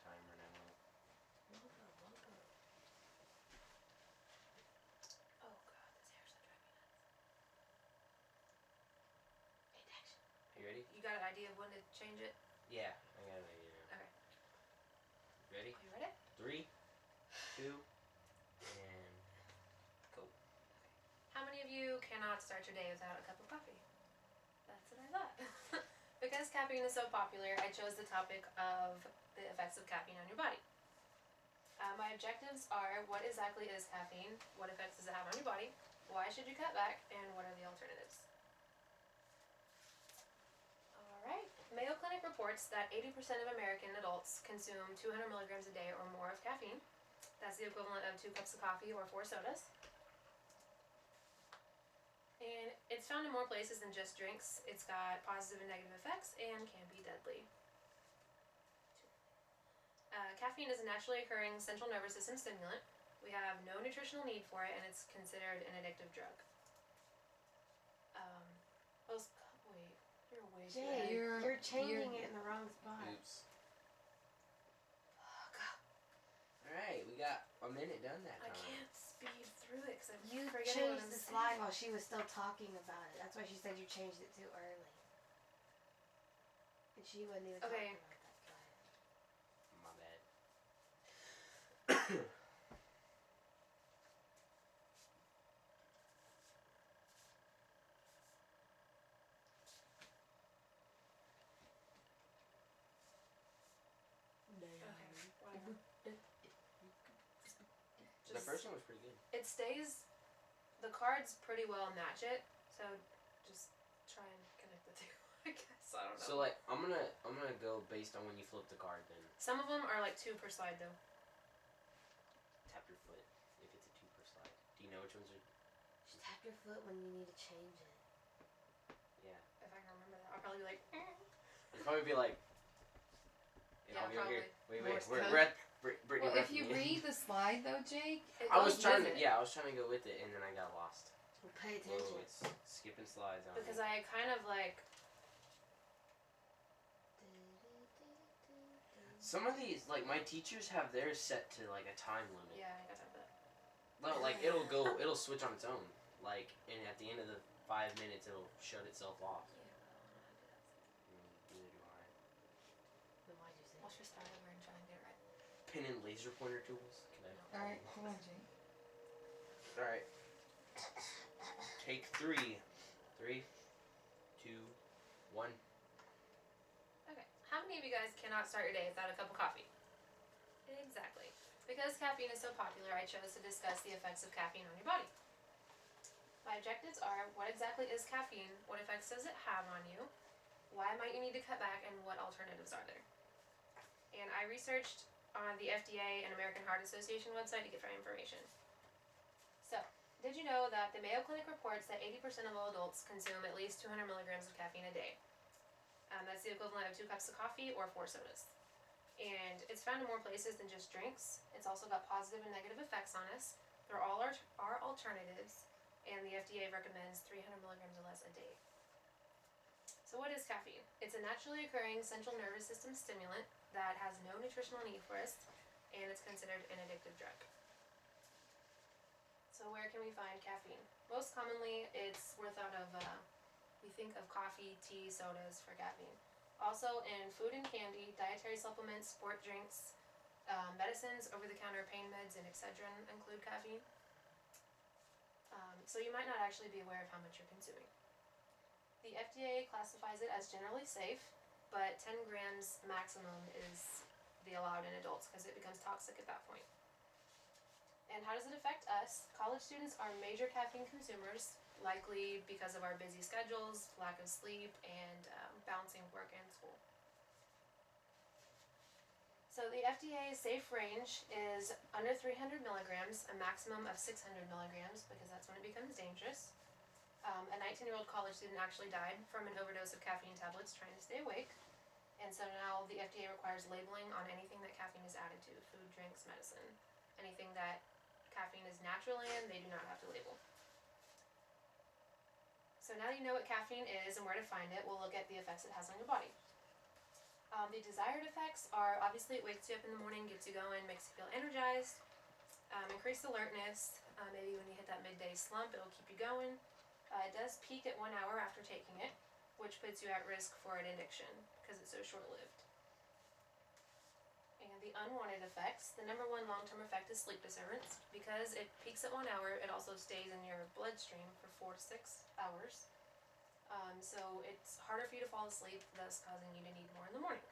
timer now. Mocha. Oh god, this hair's so driving me nuts. Hey, Dax. You ready? You got an idea of when to change it? Yeah, I got an idea now. Okay. Ready? Are you ready? 3, 2, and go. How many of you cannot start your day without a cup of coffee? That's what I thought. Because caffeine is so popular, I chose the topic of the effects of caffeine on your body. My objectives are: what exactly is caffeine? What effects does it have on your body? Why should you cut back? And what are the alternatives? Alright. Mayo Clinic reports that 80% of American adults consume 200 milligrams a day or more of caffeine. That's the equivalent of 2 cups of coffee or 4 sodas. And it's found in more places than just drinks. It's got positive and negative effects and can be deadly. Caffeine is a naturally occurring central nervous system stimulant. We have no nutritional need for it, and it's considered an addictive drug. Wait, you're way too Jay, ahead. you're changing it in the wrong spot. Oops. God, Alright, we got a minute done that I time. can't speed through it because I'm You forgetting what I'm changed the saying. slide while she was still talking about it. That's why she said you changed it too early. And she wasn't even Okay. talking about that slide. My bad. Okay, whatever. The first one was pretty good. It stays. The cards pretty well match it, so just try and connect the two. I guess I don't know. So like, I'm gonna go based on when you flip the card. Then Some of them are like 2 per slide though. tap your foot if it's a 2 per slide. Do you know which ones are? Just tap your foot when you need to change it. Yeah. If I can remember that, I'll probably be like. It'd probably be like. Yeah, I'll be over here. probably. Wait. Morse We're code. at Brittany. Well, if you read the slide though, Jake, It I was goes trying with to. it. Yeah, I was trying to go with it, and then I got lost. Well, pay Whoa, attention. it's skipping slides on Because me. I kind of like. Some of these, like my teachers have theirs set to like a time limit. Yeah, I got time for that. No, like it'll switch on its own. Like, and at the end of the 5 minutes, it'll shut itself off. Yeah, but I don't know how to do that. Neither do I. Then why'd you say Let's just start over and try and get it right. Pen and laser pointer tools. Can I? alright, hold on, Jake. All right. Take 3. 3, 2, 1. Okay. How many of you guys cannot start your day without a cup of coffee? Exactly. Because caffeine is so popular, I chose to discuss the effects of caffeine on your body. My objectives are: what exactly is caffeine? What effects does it have on you? Why might you need to cut back? And what alternatives are there? And I researched on the FDA and American Heart Association website to get my information. So, did you know that the Mayo Clinic reports that 80% of all adults consume at least 200 milligrams of caffeine a day? That's the equivalent of 2 cups of coffee or 4 sodas. And it's found in more places than just drinks. It's also got positive and negative effects on us. There all are alternatives, and the FDA recommends 300 milligrams or less a day. So what is caffeine? It's a naturally occurring central nervous system stimulant that has no nutritional need for us, and it's considered an addictive drug. So where can we find caffeine? Most commonly, we're thought of, we think of coffee, tea, sodas for caffeine. Also in food and candy, dietary supplements, sport drinks, medicines, over-the-counter pain meds, and Excedrin include caffeine. So you might not actually be aware of how much you're consuming. The FDA classifies it as generally safe, but 10 grams maximum is the allowed in adults because it becomes toxic at that point. And how does it affect us? College students are major caffeine consumers, likely because of our busy schedules, lack of sleep, and balancing work and school. So the FDA safe range is under 300 milligrams, a maximum of 600 milligrams, because that's when it becomes dangerous. A 19-year-old college student actually died from an overdose of caffeine tablets trying to stay awake. And so now the FDA requires labeling on anything that caffeine is added to, food, drinks, medicine. Anything that caffeine is naturally in, they do not have to label. So now you know what caffeine is and where to find it, we'll look at the effects it has on your body. The desired effects are obviously it wakes you up in the morning, gets you going, makes you feel energized, increased alertness. Maybe when you hit that midday slump, it'll keep you going. It does peak at 1 hour after taking it, which puts you at risk for an addiction because it's so short-lived. And the unwanted effects, the number one long-term effect is sleep disturbance. Because it peaks at 1 hour, it also stays in your bloodstream for 4 to 6 hours. So it's harder for you to fall asleep, thus causing you to need more in the morning.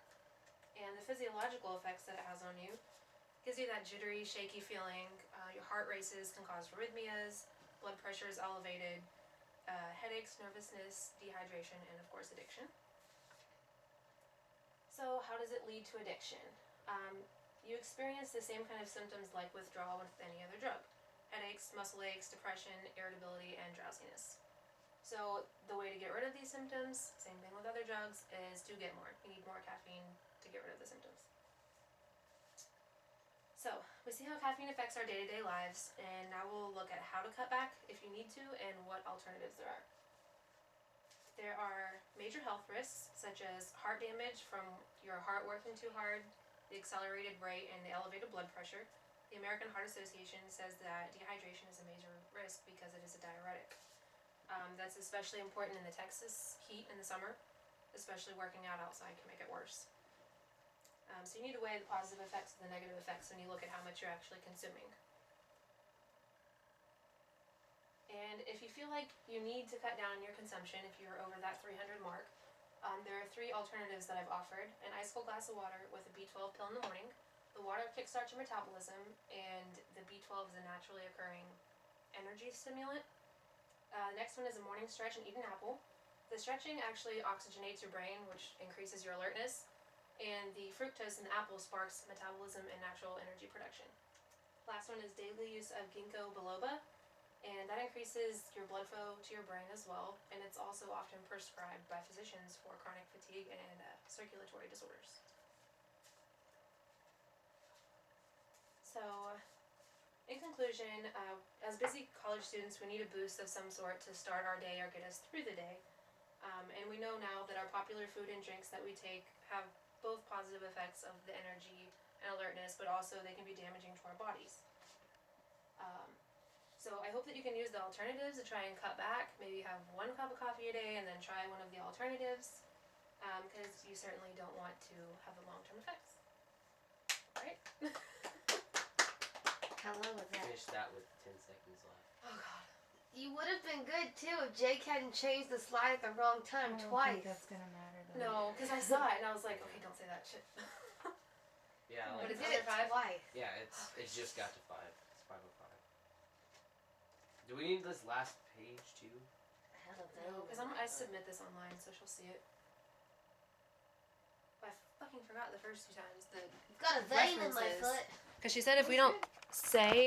And the physiological effects that it has on you gives you that jittery, shaky feeling. Your heart races, can cause arrhythmias, blood pressure is elevated, headaches, nervousness, dehydration, and of course addiction. So how does it lead to addiction? You experience the same kind of symptoms like withdrawal with any other drug. Headaches, muscle aches, depression, irritability, and drowsiness. So the way to get rid of these symptoms, same thing with other drugs, is to get more. You need more caffeine to get rid of the symptoms. So we see how caffeine affects our day-to-day lives, and now we'll look at how to cut back if you need to and what alternatives there are. There are major health risks such as heart damage from your heart working too hard, the accelerated rate, and the elevated blood pressure. The American Heart Association says that dehydration is a major risk because it is a diuretic. That's especially important in the Texas heat in the summer, especially working out outside can make it worse. So you need to weigh the positive effects and the negative effects when you look at how much you're actually consuming. And if you feel like you need to cut down your consumption, if you're over that 300 mark, there are 3 alternatives that I've offered. An ice cold glass of water with a B12 pill in the morning. The water kickstarts your metabolism, and the B12 is a naturally occurring energy stimulant. The next one is a morning stretch and eat an apple. The stretching actually oxygenates your brain, which increases your alertness, and the fructose in the apple sparks metabolism and natural energy production. Last one is daily use of ginkgo biloba, and that increases your blood flow to your brain as well, and it's also often prescribed by physicians for chronic fatigue and circulatory disorders. So, in conclusion, as busy college students, we need a boost of some sort to start our day or get us through the day. And we know now that our popular food and drinks that we take have both positive effects of the energy and alertness, but also they can be damaging to our bodies. So I hope that you can use the alternatives to try and cut back. Maybe have 1 cup of coffee a day and then try one of the alternatives, because you certainly don't want to have the long-term effects. Right? How long was that? Finish that with 10 seconds left. Oh god. You would have been good too if Jake hadn't changed the slide at the wrong I time don't twice. think that's gonna matter though. No, because I saw it and I was like, okay, don't say that shit. Yeah, What like, is Did it? it 5? twice. yeah, it just got to 5. It's 5:05. Do we need this last page too? I don't No, know. because I submit this online, so she'll see it. I fucking forgot the first 2 times. Got a vein in my references. foot. Because she said if we don't say